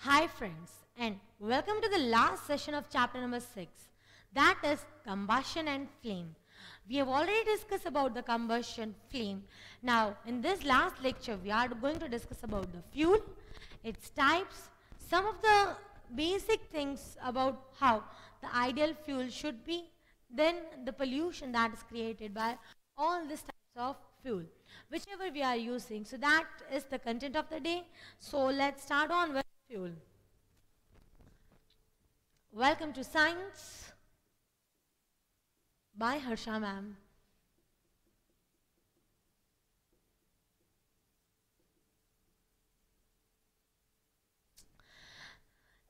Hi friends, and welcome to the last session of chapter number 6, that is combustion and flame. We have already discussed about the combustion flame. Now in this last lecture we are going to discuss about the fuel, its types, some of the basic things about how the ideal fuel should be, then the pollution that is created by all these types of fuel whichever we are using. So that is the content of the day. So let's start on with fuel. Welcome to Science by Harsha ma'am.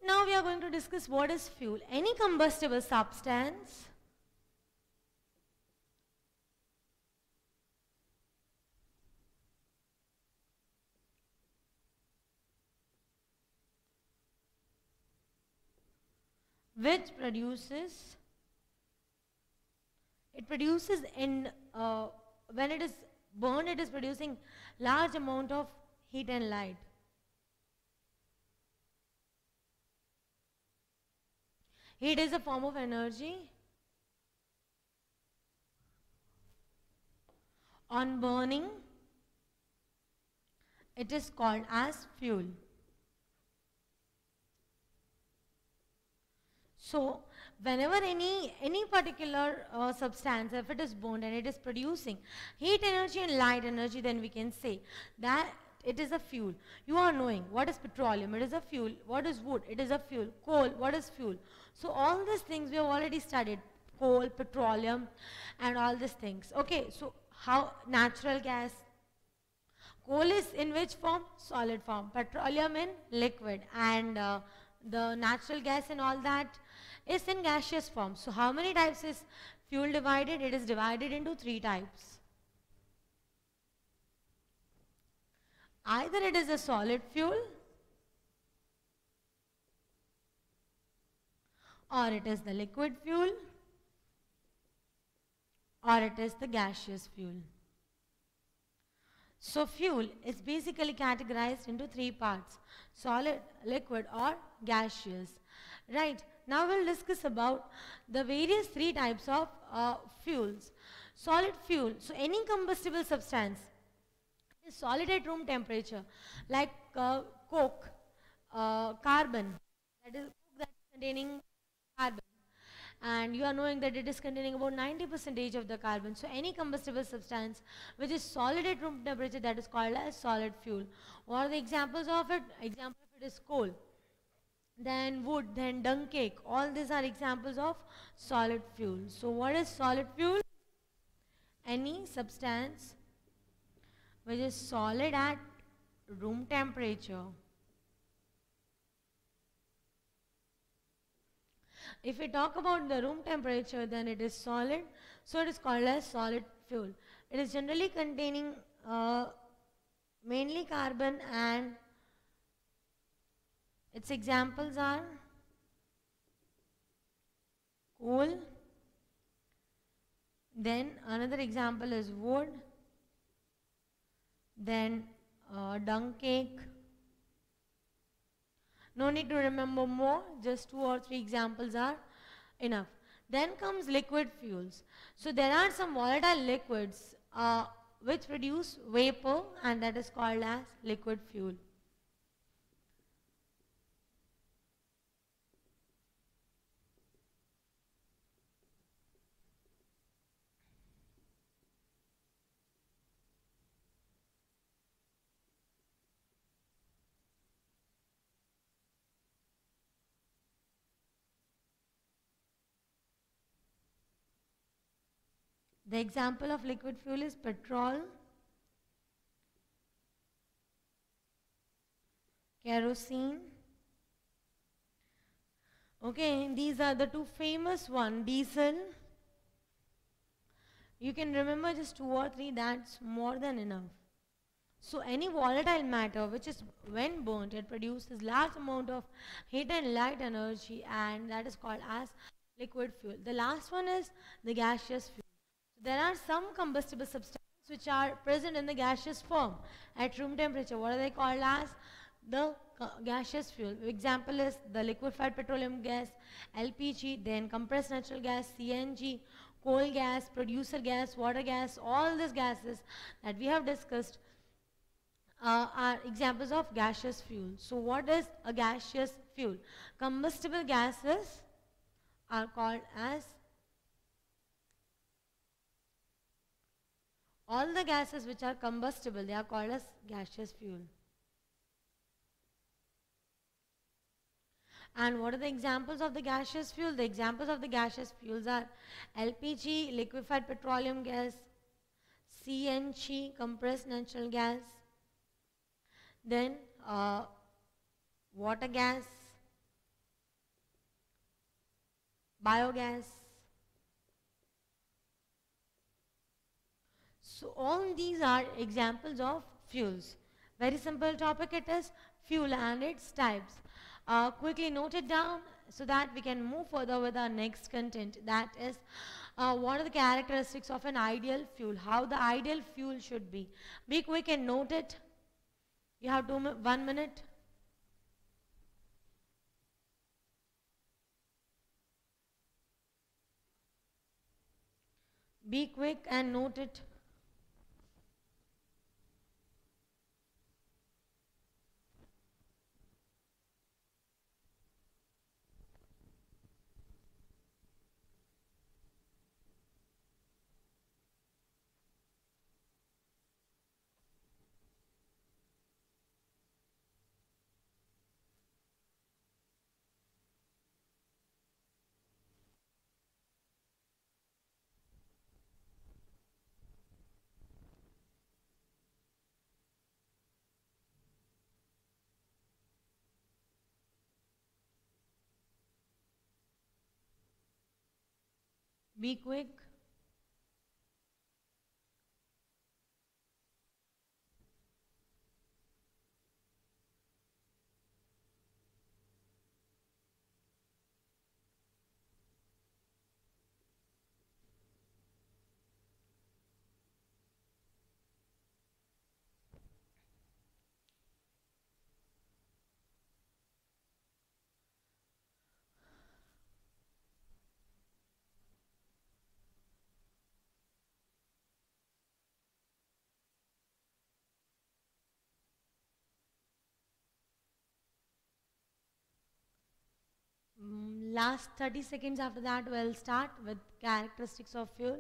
Now we are going to discuss what is fuel. Any combustible substance which produces in when it is burned, it is producing large amount of heat and light. Heat is a form of energy. On burning, it is called as fuel. So whenever any particular substance, if it is burned and it is producing heat energy and light energy, then we can say that it is a fuel. You are knowing what is petroleum, it is a fuel. What is wood, it is a fuel. Coal, what is fuel? So all these things we have already studied. Coal, petroleum and all these things. Okay, so how natural gas, coal is in which form? Solid form. Petroleum in liquid, and the natural gas and all that is in gaseous form. So how many types is fuel divided? It is divided into 3 types. Either it is a solid fuel, or it is the liquid fuel, or it is the gaseous fuel. So fuel is basically categorized into 3 parts: solid, liquid or gaseous. Right, now we'll discuss about the various 3 types of fuels. Solid fuel, so any combustible substance is solid at room temperature, like coke, carbon, that is coke that is containing carbon, and you are knowing that it is containing about 90% of the carbon. So any combustible substance which is solid at room temperature, that is called as solid fuel. What are the examples of it? Example of it is coal, then wood, then dung cake. All these are examples of solid fuel. So what is solid fuel? Any substance which is solid at room temperature. If we talk about the room temperature, then it is solid, so it is called as solid fuel. It is generally containing mainly carbon, and its examples are coal, then another example is wood, then dung cake. No need to remember more, just 2 or 3 examples are enough. Then comes liquid fuels. So there are some volatile liquids which produce vapor, and that is called as liquid fuel. The example of liquid fuel is petrol, kerosene. Okay, these are the 2 famous one. Diesel, you can remember just 2 or 3, that's more than enough. So any volatile matter which is when burnt, it produces large amount of heat and light energy, and that is called as liquid fuel. The last one is the gaseous fuel. There are some combustible substances which are present in the gaseous form at room temperature. What are they called as? the gaseous fuel. Example is the liquefied petroleum gas, LPG, then compressed natural gas, CNG, coal gas, producer gas, water gas, all these gases that we have discussed are examples of gaseous fuel. So what is a gaseous fuel? Combustible gases are called as, all the gases which are combustible, they are called as gaseous fuel. And what are the examples of the gaseous fuel? The examples of the gaseous fuels are LPG, liquefied petroleum gas, CNG, compressed natural gas, then water gas, biogas. So all these are examples of fuels. Very simple topic it is, fuel and its types. Quickly note it down so that we can move further with our next content. That is, what are the characteristics of an ideal fuel? How the ideal fuel should be. Be quick and note it. You have 1 minute. Be quick and note it. Be quick. Last 30 seconds after that, we'll start with characteristics of fuel.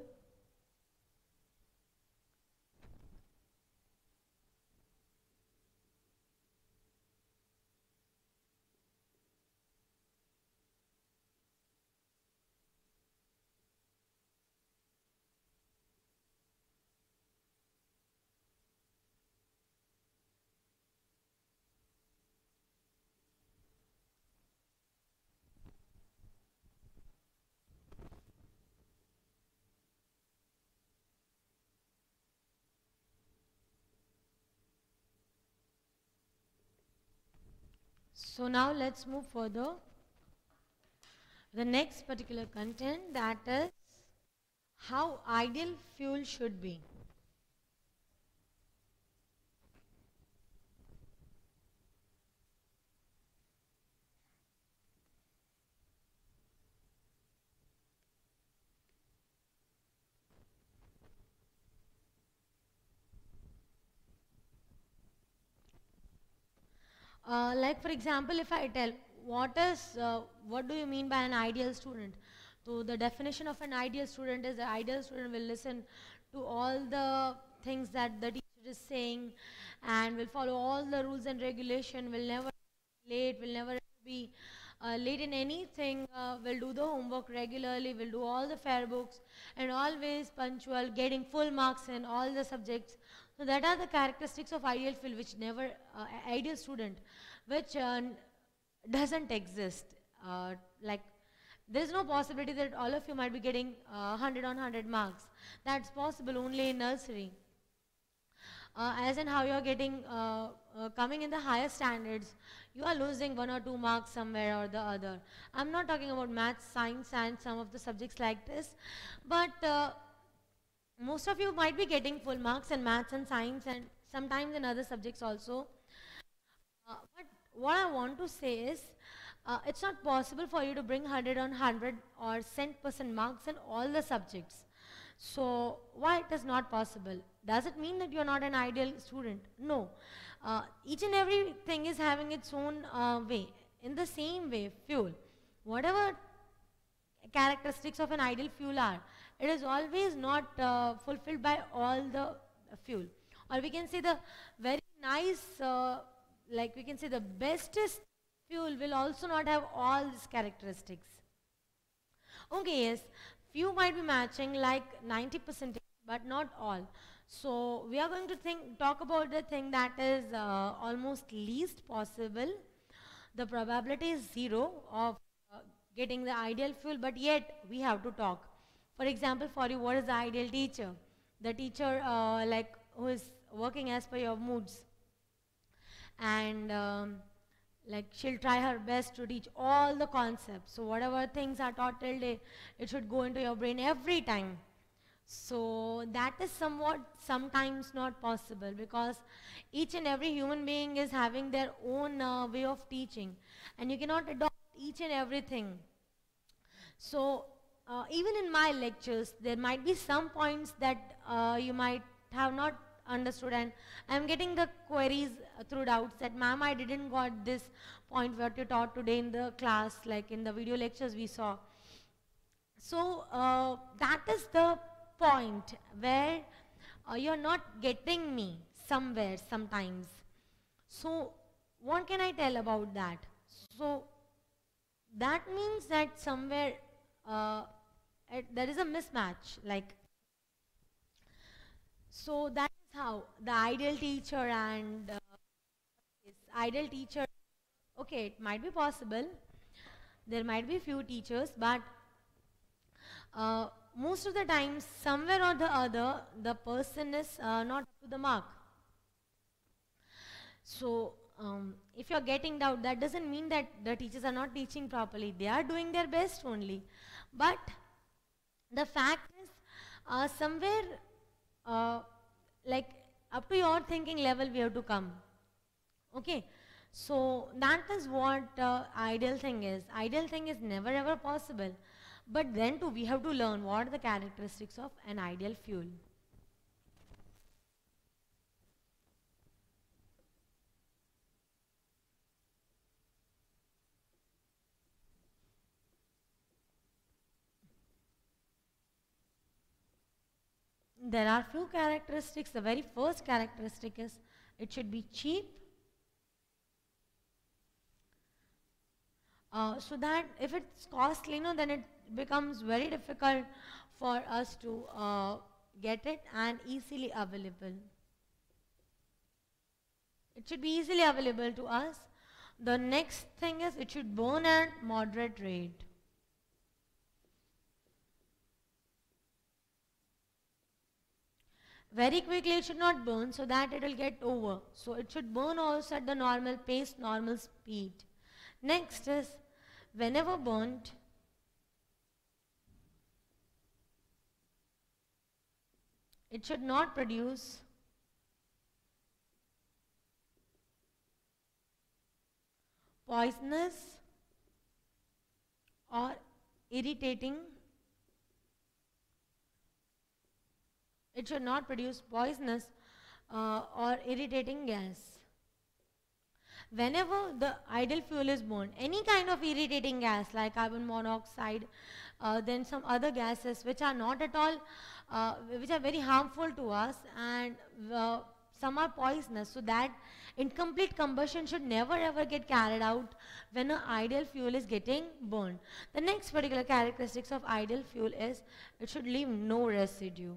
So now let's move further. The next particular content, that is how ideal fuel should be. Like for example, if I tell what do you mean by an ideal student? So the definition of an ideal student is, the ideal student will listen to all the things that the teacher is saying and will follow all the rules and regulation, will never be late, will never be late in anything, will do the homework regularly, will do all the fair books, and always punctual, getting full marks in all the subjects. So that are the characteristics of ideal field, which never, ideal student, which doesn't exist. Like there is no possibility that all of you might be getting 100 on 100 marks. That's possible only in nursery. As in how you are getting, coming in the higher standards, you are losing 1 or 2 marks somewhere or the other. I'm not talking about maths, science and some of the subjects like this, but most of you might be getting full marks in maths and science and sometimes in other subjects also. But what I want to say is, it's not possible for you to bring 100 on 100 or 100% marks in all the subjects. So why it is not possible? Does it mean that you are not an ideal student? No. Each and everything is having its own way. In the same way, fuel. Whatever characteristics of an ideal fuel are, it is always not fulfilled by all the fuel. Or we can say the very nice, like we can say the bestest fuel will also not have all these characteristics. Okay, yes, few might be matching like 90%, but not all. So we are going to talk about the thing that is almost least possible. The probability is 0 of getting the ideal fuel, but yet we have to talk. For example, for you, what is the ideal teacher? The teacher like who is working as per your moods, and like she'll try her best to teach all the concepts. So whatever things are taught till day, it should go into your brain every time. So that is somewhat sometimes not possible, because each and every human being is having their own way of teaching, and you cannot adopt each and everything. So even in my lectures, there might be some points that you might have not understood, and I'm getting the queries through doubts that ma'am, I didn't got this point what you taught today in the class, like in the video lectures we saw. So that is the point where you're not getting me somewhere sometimes. So what can I tell about that? So that means that somewhere there is a mismatch, like, so that is how the ideal teacher and ideal teacher, okay, it might be possible, there might be few teachers, but most of the time, somewhere or the other, the person is not up to the mark. So if you're getting doubt, that doesn't mean that the teachers are not teaching properly. They are doing their best only. But the fact is, somewhere like up to your thinking level we have to come. Okay. So that is what ideal thing is. Ideal thing is never ever possible. But then too we have to learn what are the characteristics of an ideal fuel. There are few characteristics. The very first characteristic is it should be cheap. So that if it's costly, no, then it becomes very difficult for us to get it, and easily available. It should be easily available to us. The next thing is it should burn at moderate rate. Very quickly it should not burn, so that it will get over. So it should burn also at the normal pace, normal speed. Next is, whenever burnt, it should not produce poisonous or irritating. It should not produce poisonous or irritating gas. Whenever the ideal fuel is burned, any kind of irritating gas like carbon monoxide, then some other gases which are not at all, which are very harmful to us, and some are poisonous, so that incomplete combustion should never ever get carried out when an ideal fuel is getting burned. The next particular characteristics of ideal fuel is it should leave no residue.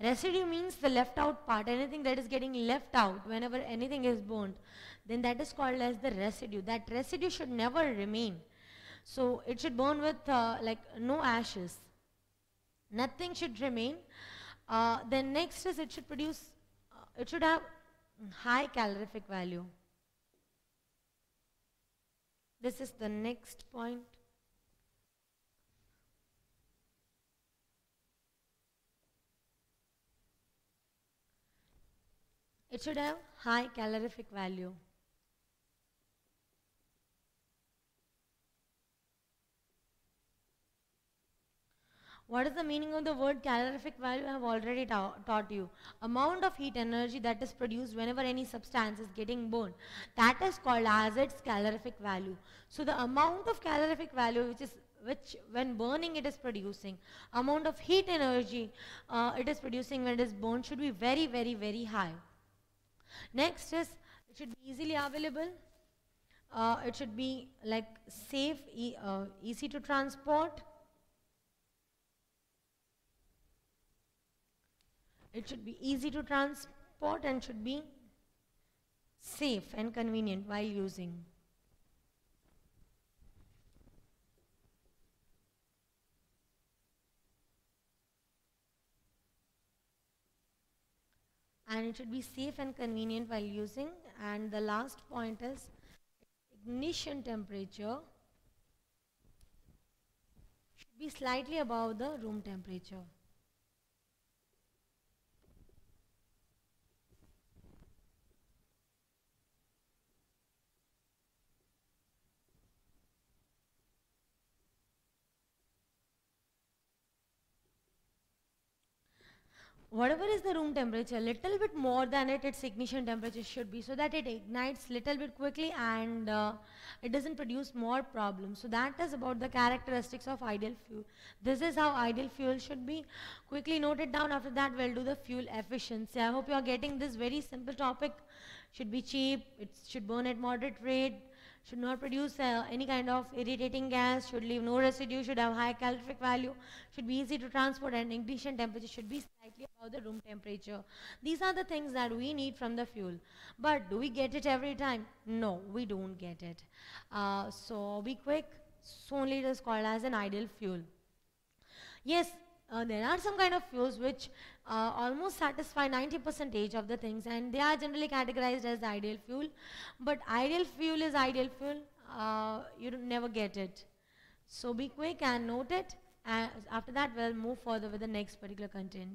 Residue means the left out part, anything that is getting left out whenever anything is burnt, then that is called as the residue. That residue should never remain. So it should burn with like no ashes. Nothing should remain. Then next is it should produce, it should have high calorific value. This is the next point. It should have high calorific value. What is the meaning of the word calorific value? I have already taught you. Amount of heat energy that is produced whenever any substance is getting burned. That is called as its calorific value. So the amount of calorific value which when burning it is producing, amount of heat energy it is producing when it is burned should be very, very, very high. Next is it should be easily available. It should be like safe, easy to transport. It should be easy to transport and should be safe and convenient while using. And it should be safe and convenient while using. And the last point is ignition temperature should be slightly above the room temperature. Whatever is the room temperature, little bit more than it, its ignition temperature should be, so that it ignites little bit quickly and it doesn't produce more problems. So that is about the characteristics of ideal fuel. This is how ideal fuel should be. Quickly note it down. After that we'll do the fuel efficiency. I hope you are getting this very simple topic. Should be cheap, it should burn at moderate rate, should not produce any kind of irritating gas, should leave no residue, should have high calorific value, should be easy to transport, and ignition temperature should be slightly above the room temperature. These are the things that we need from the fuel. But do we get it every time? No, we don't get it. So be quick. So only it is called as an ideal fuel. Yes, there are some kind of fuels which almost satisfy 90% of the things, and they are generally categorized as the ideal fuel. But ideal fuel is ideal fuel. You never get it. So be quick and note it. And after that, we'll move further with the next particular content.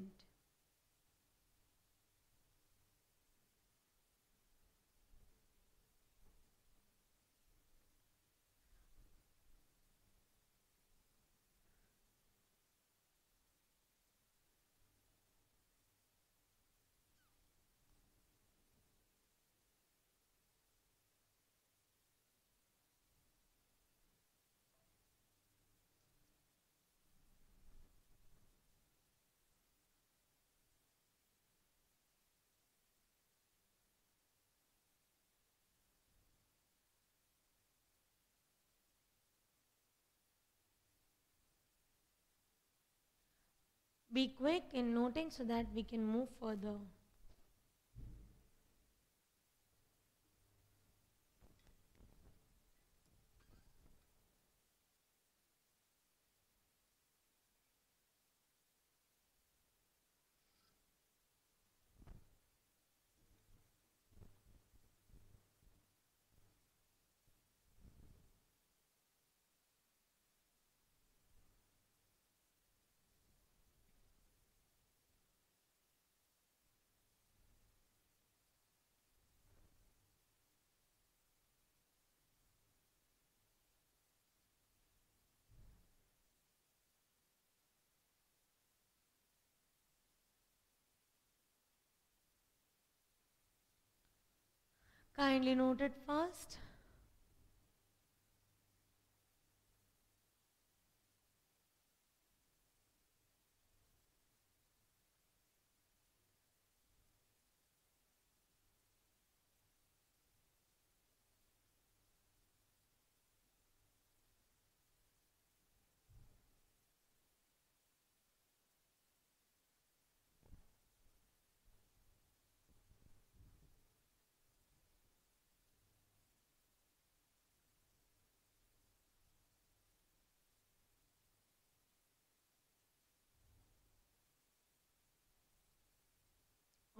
Be quick in noting so that we can move further. Kindly note it fast.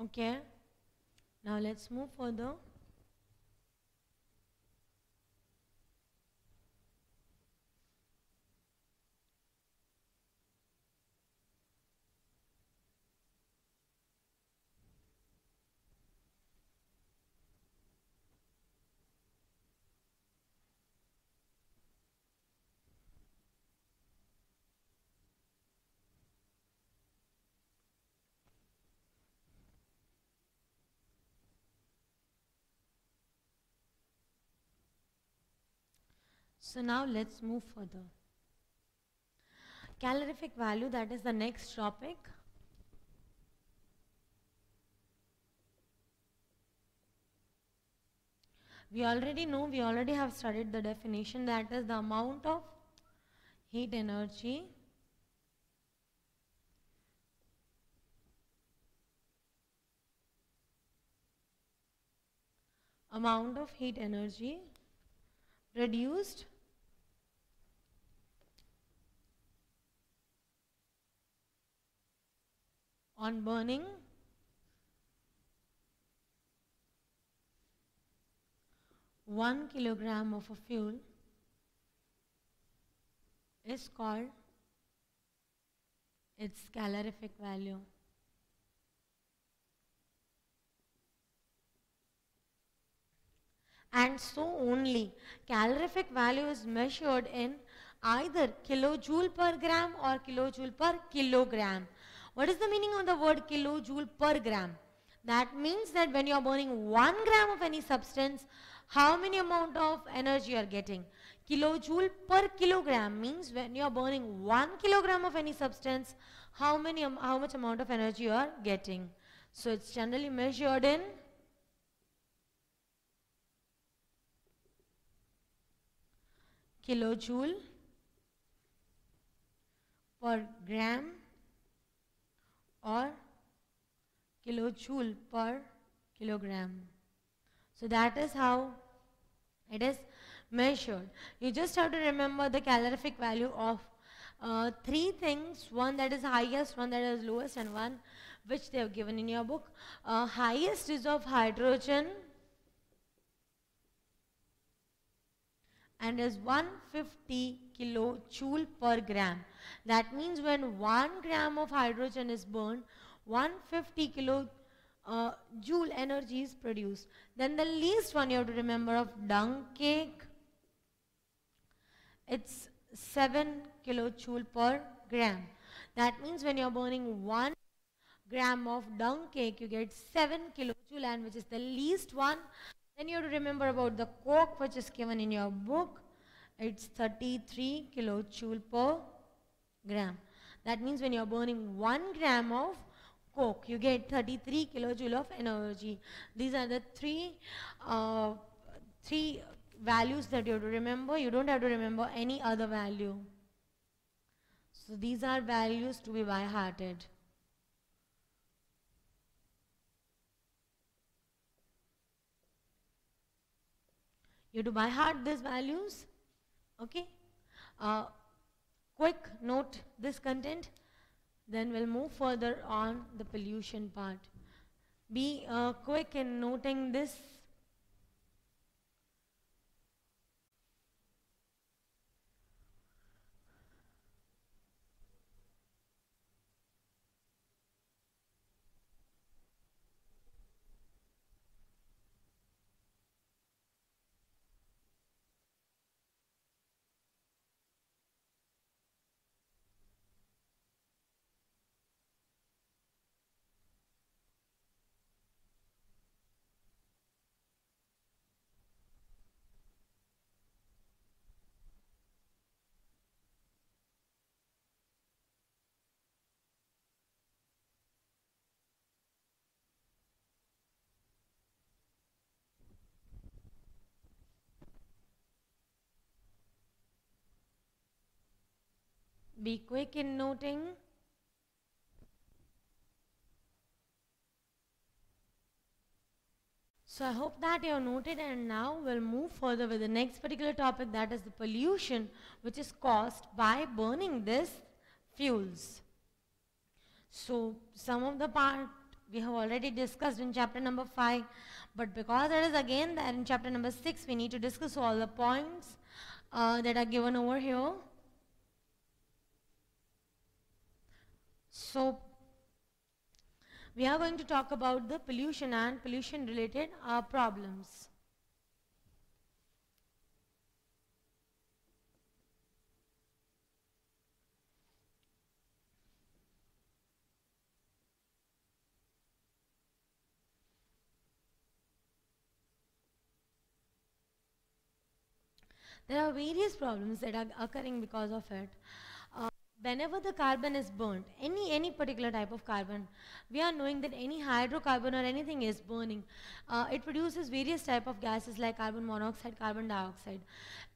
Okay. Now let's move further. So now let's move further. Calorific value, that is the next topic. We already know, we already have studied the definition, that is the amount of heat energy produced on burning 1 kilogram of a fuel is called its calorific value. And so only calorific value is measured in either kilojoule per gram or kilojoule per kilogram. What is the meaning of the word kilojoule per gram? That means that when you are burning 1 gram of any substance, how many amount of energy you are getting? Kilojoule per kilogram means when you are burning 1 kilogram of any substance, how much amount of energy you are getting. So it's generally measured in kilojoule per gram or kilojoule per kilogram. So that is how it is measured. You just have to remember the calorific value of three things, one that is highest, one that is lowest, and one which they have given in your book. Highest is of hydrogen and is 150 kilojoule per gram. That means when 1 gram of hydrogen is burned, 150 kilojoule energy is produced. Then the least one you have to remember of dung cake, it's 7 kilojoule per gram. That means when you are burning 1 gram of dung cake, you get 7 kilojoule, and which is the least one. Then you have to remember about the coke, which is given in your book. It's 33 kilojoule per gram. That means when you are burning 1 gram of coke, you get 33 kilojoule of energy. These are the three values that you have to remember. You don't have to remember any other value. So these are values to be by-hearted. You have to by-heart these values. Okay. Quick note this content. Then we'll move further on the pollution part. Be quick in noting this. Be quick in noting. So I hope that you have noted, and now we'll move further with the next particular topic, that is the pollution which is caused by burning these fuels. So some of the part we have already discussed in chapter number 5, but because it is again there in chapter number 6, we need to discuss all the points that are given over here. So we are going to talk about the pollution and pollution related problems. There are various problems that are occurring because of it. Uh, Whenever the carbon is burnt, any particular type of carbon, we are knowing that any hydrocarbon or anything is burning. It produces various type of gases like carbon monoxide, carbon dioxide,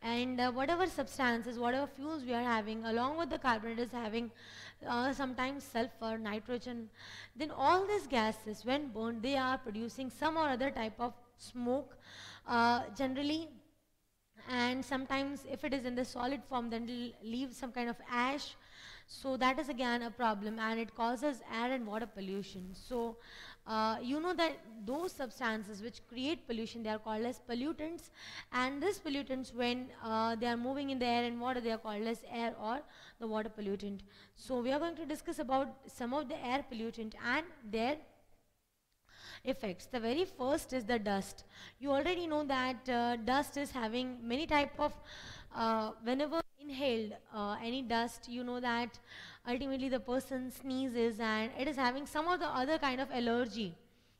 and whatever substances, whatever fuels we are having, along with the carbon, it is having sometimes sulfur, nitrogen. Then all these gases, when burned, they are producing some or other type of smoke. Generally, and sometimes if it is in the solid form, then it will leave some kind of ash. So that is again a problem, and it causes air and water pollution. So you know that those substances which create pollution, they are called as pollutants, and these pollutants, when they are moving in the air and water, they are called as air or the water pollutant. So we are going to discuss about some of the air pollutant and their effects. The very first is the dust. You already know that dust is having many type of, whenever inhaled any dust, you know that ultimately the person sneezes and it is having some of the other kind of allergy.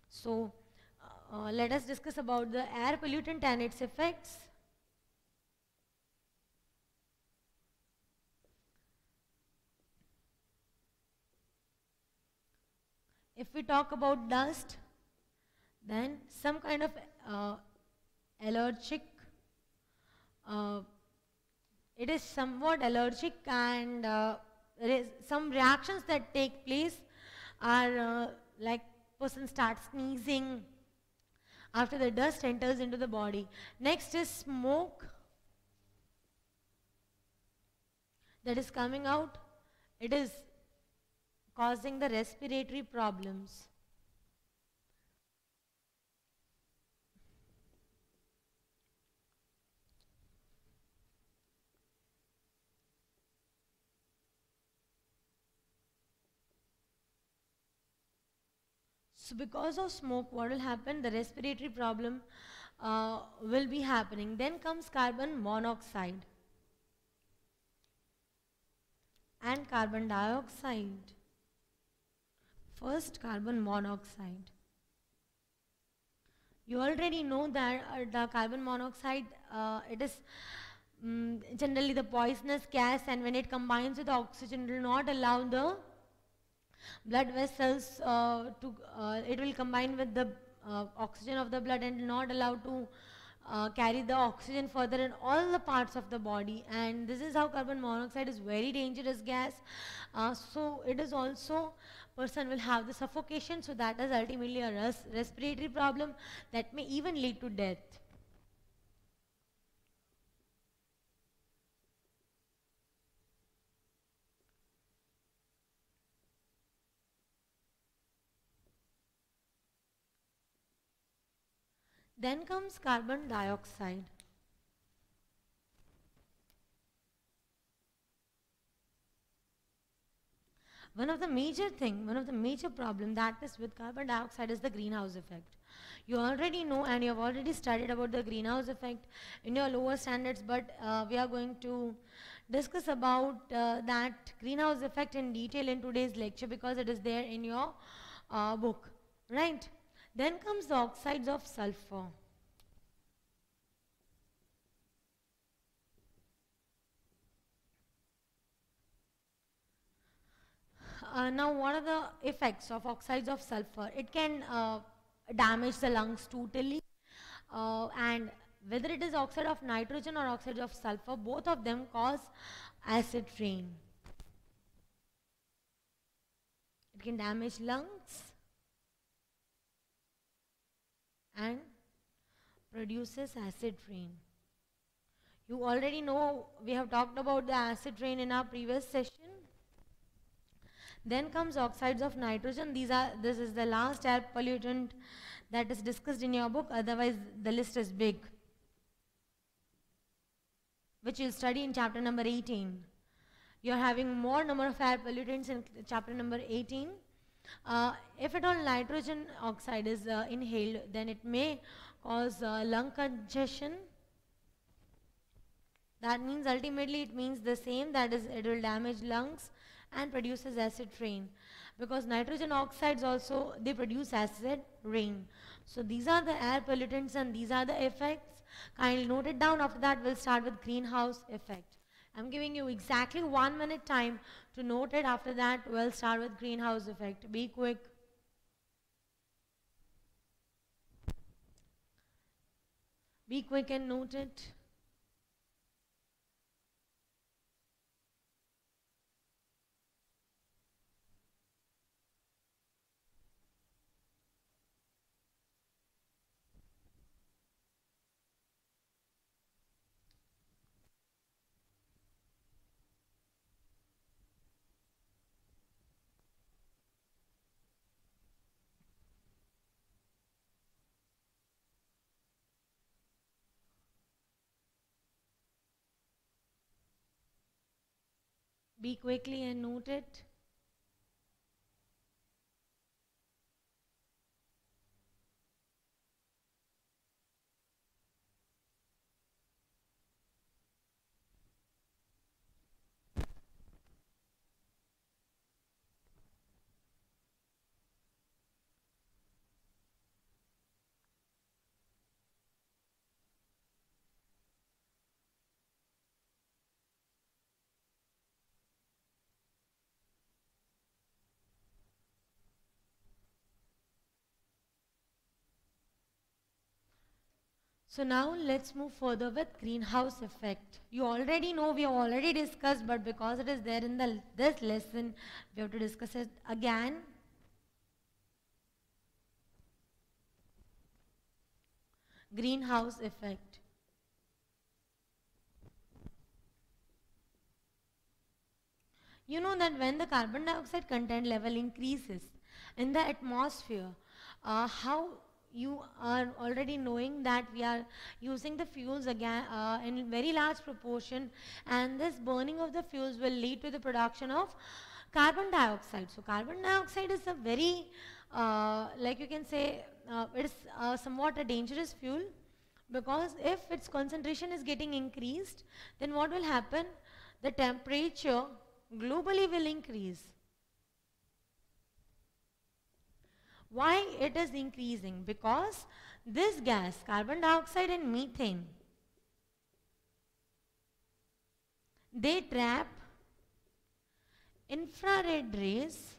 So let us discuss about the air pollutant and its effects. If we talk about dust, then some kind of allergic, uh, it is somewhat allergic, and some reactions that take place are like person starts sneezing after the dust enters into the body. Next is smoke that is coming out. It is causing the respiratory problems. So because of smoke, what will happen? The respiratory problem will be happening. Then comes carbon monoxide and carbon dioxide. First, carbon monoxide. You already know that the carbon monoxide, it is generally the poisonous gas, and when it combines with oxygen, it will not allow the blood vessels it will combine with the oxygen of the blood and not allow to carry the oxygen further in all the parts of the body. And this is how carbon monoxide is very dangerous gas. So it is also, person will have the suffocation, so that is ultimately a respiratory problem that may even lead to death. Then comes carbon dioxide. One of the major problem that is with carbon dioxide is the greenhouse effect. You already know and you have already studied about the greenhouse effect in your lower standards, but we are going to discuss about that greenhouse effect in detail in today's lecture because it is there in your book, right? Then comes the oxides of sulfur. Now, what are the effects of oxides of sulfur? It can damage the lungs totally, and whether it is oxide of nitrogen or oxide of sulfur, both of them cause acid rain. It can damage lungs and produces acid rain. You already know, we have talked about the acid rain in our previous session. Then comes oxides of nitrogen. This is the last air pollutant that is discussed in your book, otherwise the list is big, which you'll study in chapter number 18. You're having more number of air pollutants in chapter number 18. If at all nitrogen oxide is inhaled, then it may cause lung congestion. That means ultimately it means the same, that is it will damage lungs and produces acid rain, because nitrogen oxides also, they produce acid rain. So these are the air pollutants and these are the effects. Kindly note it down. After that, we'll start with greenhouse effect. I'm giving you exactly 1 minute time to note it. After that, we'll start with greenhouse effect. Be quick. Be quick and note it. Be quickly and note it. So now let's move further with greenhouse effect. You already know, we have already discussed, but because it is there in this lesson, we have to discuss it again. Greenhouse effect. You know that when the carbon dioxide content level increases in the atmosphere, how you are already knowing that we are using the fuels again in very large proportion, and this burning of the fuels will lead to the production of carbon dioxide. So carbon dioxide is a very, like you can say, it is somewhat a dangerous fuel, because if its concentration is getting increased, then what will happen? The temperature globally will increase. Why it is increasing? Because this gas, carbon dioxide and methane, they trap infrared rays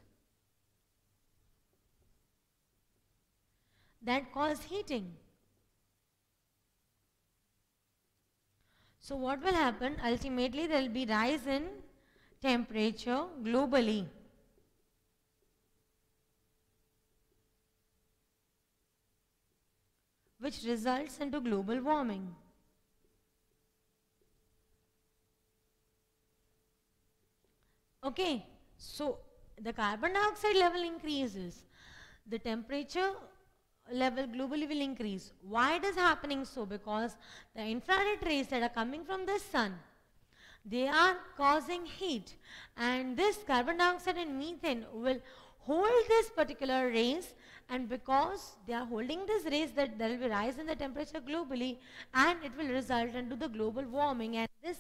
that cause heating. So what will happen? Ultimately, there will be rise in temperature globally. Which results into global warming. Okay, so the carbon dioxide level increases, the temperature level globally will increase. Why it is happening so? Because the infrared rays that are coming from the sun, they are causing heat, and this carbon dioxide and methane will hold this particular rays, and because they are holding this rays, that there will be rise in the temperature globally, and it will result into the global warming, and this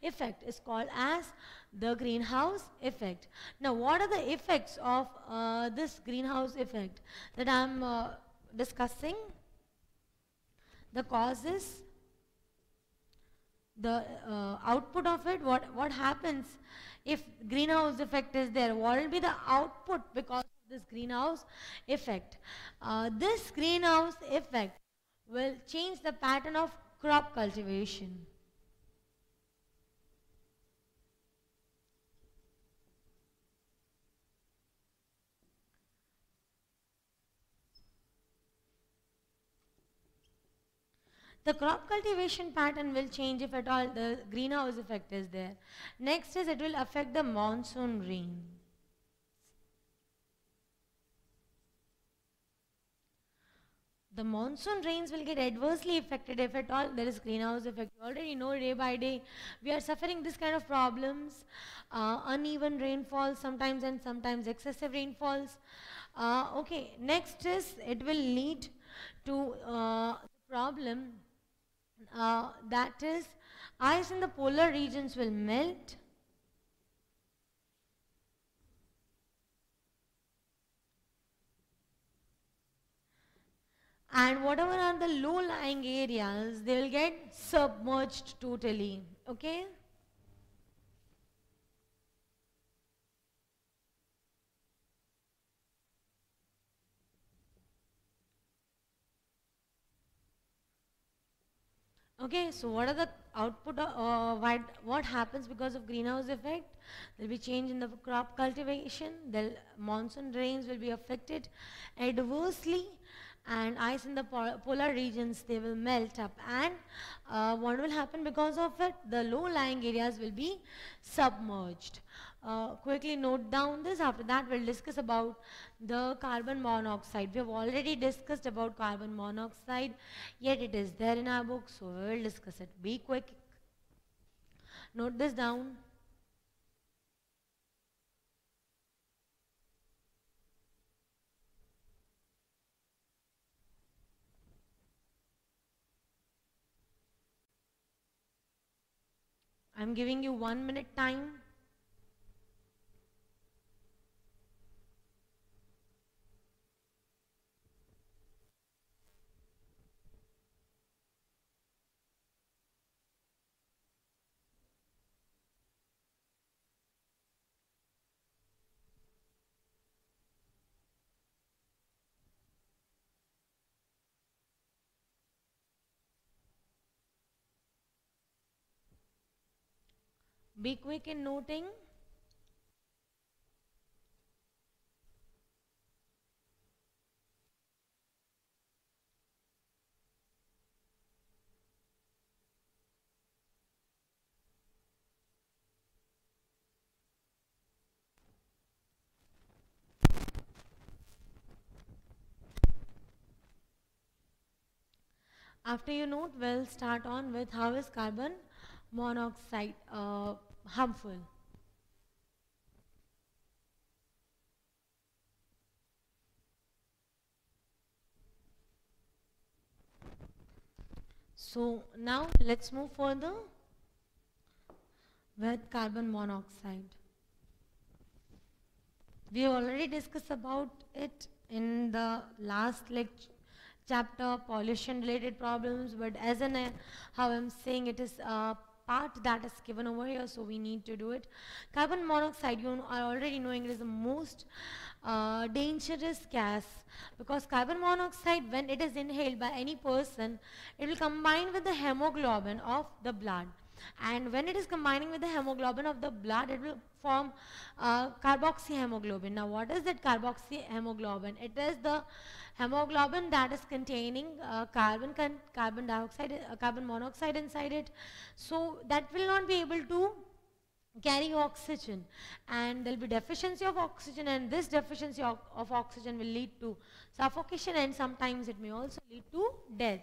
effect is called as the greenhouse effect. Now what are the effects of this greenhouse effect that I am discussing? The causes, the output of it, what happens if greenhouse effect is there, what will be the output because of this greenhouse effect? This greenhouse effect will change the pattern of crop cultivation. The crop cultivation pattern will change if at all the greenhouse effect is there. Next is it will affect the monsoon rain. The monsoon rains will get adversely affected if at all there is greenhouse effect. You already know day by day we are suffering this kind of problems, uneven rainfall sometimes and sometimes excessive rainfalls. Okay, next is it will lead to problem that is ice in the polar regions will melt. and whatever are the low-lying areas, they will get submerged totally. Okay. Okay, so what are the output what happens because of greenhouse effect? There will be change in the crop cultivation, the monsoon rains will be affected adversely, and ice in the polar regions, they will melt up, and what will happen because of it? The low-lying areas will be submerged. Quickly note down this. After that, we'll discuss about the carbon monoxide. We have already discussed about carbon monoxide, yet it is there in our book, so we'll discuss it. Be quick. Note this down. I'm giving you 1 minute time. Be quick in noting. After you note, we'll start on with how is carbon monoxide harmful. So now let's move further with carbon monoxide. We already discussed about it in the last chapter, pollution related problems, but as an how I'm saying, it is a part that is given over here, so we need to do it. Carbon monoxide, you are already knowing, it is the most dangerous gas, because carbon monoxide, when it is inhaled by any person, it will combine with the hemoglobin of the blood, and when it is combining with the hemoglobin of the blood, it will form carboxyhemoglobin. Now what is that carboxyhemoglobin? It is the hemoglobin that is containing carbon dioxide, carbon monoxide inside it, so that will not be able to carry oxygen, and there will be deficiency of oxygen, and this deficiency of oxygen will lead to suffocation, and sometimes it may also lead to death.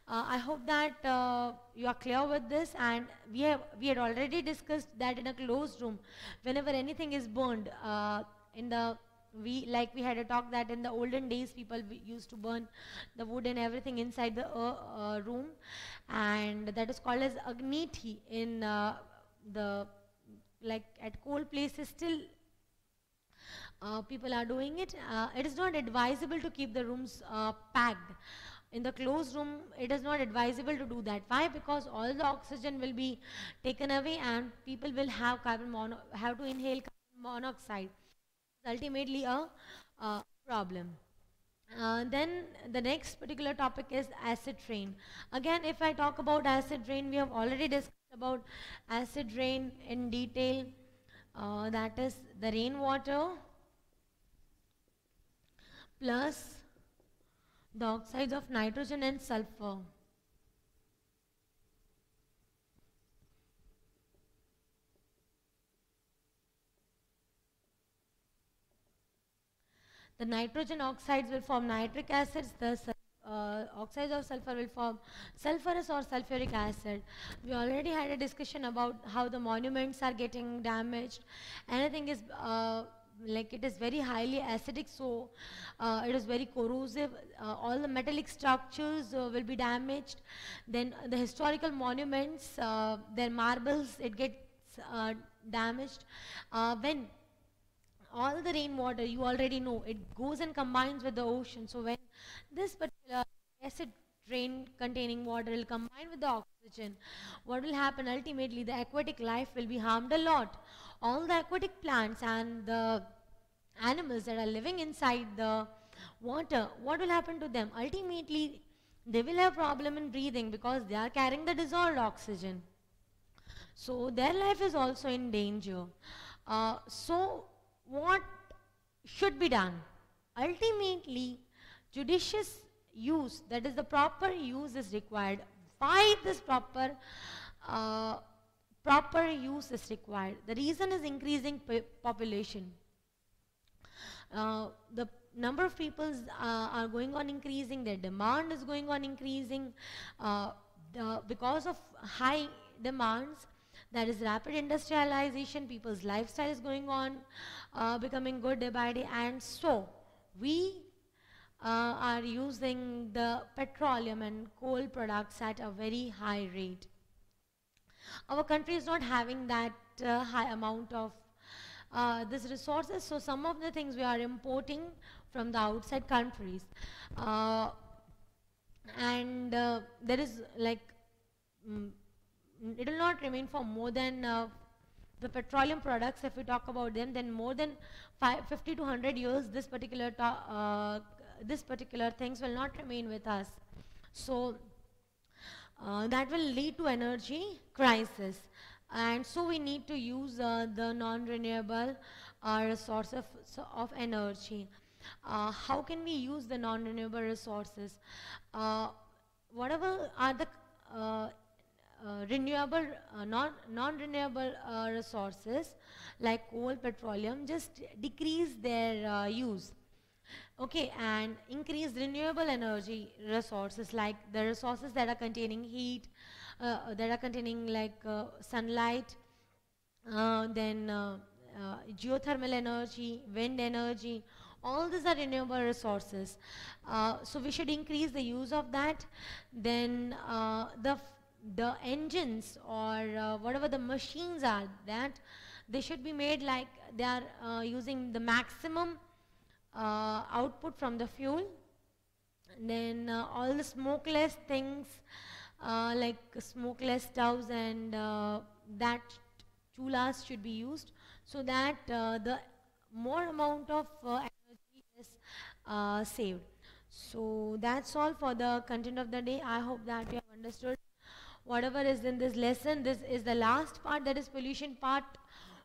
I hope that you are clear with this, and we had already discussed that in a closed room, whenever anything is burned, we had a talk that in the olden days people used to burn the wood and everything inside the room, and that is called as agniti in the at cold places still. People are doing it. It is not advisable to keep the rooms packed. In the closed room, it is not advisable to do that. Why? Because all the oxygen will be taken away, and people will have have to inhale carbon monoxide. It's ultimately a problem. Then the next particular topic is acid rain. Again, if I talk about acid rain, we have already discussed about acid rain in detail. That is the rainwater plus the oxides of nitrogen and sulfur. The nitrogen oxides will form nitric acids, the oxides of sulfur will form sulfurous or sulfuric acid. We already had a discussion about how the monuments are getting damaged. Anything is it is very highly acidic, so it is very corrosive. All the metallic structures will be damaged. Then the historical monuments, their marbles, it gets damaged. When all the rainwater, you already know, it goes and combines with the ocean. So when this particular acid rain containing water will combine with the oxygen. What will happen ultimately? The aquatic life will be harmed a lot. All the aquatic plants and the animals that are living inside the water, what will happen to them? Ultimately, they will have problem in breathing because they are carrying the dissolved oxygen. So their life is also in danger. So what should be done? Ultimately, judicious use, that is the proper use is required. Why this uh, proper use is required? The reason is increasing population. The number of people are going on increasing, their demand is going on increasing. Because of high demands, that is rapid industrialization, people's lifestyle is going on, becoming good day by day, and so we are using the petroleum and coal products at a very high rate. Our country is not having that high amount of these resources, so some of the things we are importing from the outside countries. And there is like, mm, it will not remain for more than the petroleum products, if we talk about them, then more than 50 to 100 years, this particular things will not remain with us. So that will lead to energy crisis, and so we need to use the non-renewable resource of energy. How can we use the non-renewable resources? Uh, Whatever are the renewable, non-renewable resources like coal, petroleum, just decrease their use. Okay, and increase renewable energy resources like the resources that are containing heat, that are containing like sunlight, then geothermal energy, wind energy, all these are renewable resources. So we should increase the use of that. Then the engines or whatever the machines are, that they should be made like they are using the maximum output from the fuel. And then all the smokeless things like smokeless stoves and that chulas should be used, so that the more amount of energy is saved. So that's all for the content of the day. I hope that you have understood whatever is in this lesson. This is the last part, that is pollution part,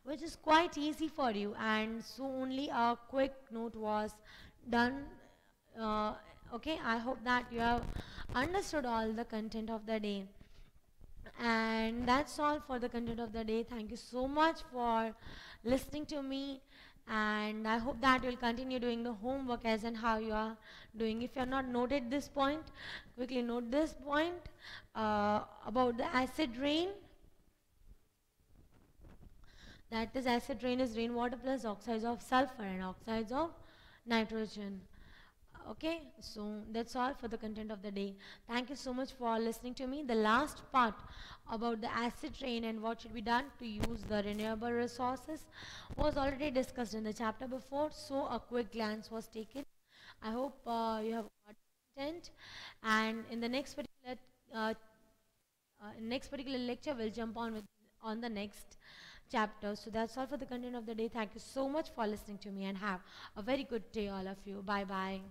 which is quite easy for you, and so only a quick note was done. uh, okay, I hope that you have understood all the content of the day, and that's all for the content of the day. Thank you so much for listening to me, and I hope that you'll continue doing the homework as and how you are doing. If you have not noted this point, quickly note this point about the acid rain. That is, acid rain is rainwater plus oxides of sulfur and oxides of nitrogen. Okay, so that's all for the content of the day. Thank you so much for listening to me. The last part about the acid rain and what should be done to use the renewable resources was already discussed in the chapter before, so a quick glance was taken. I hope you have got content, and in the uh, next particular lecture we'll jump on the next chapter. So that's all for the content of the day. Thank you so much for listening to me, and have a very good day all of you. Bye bye.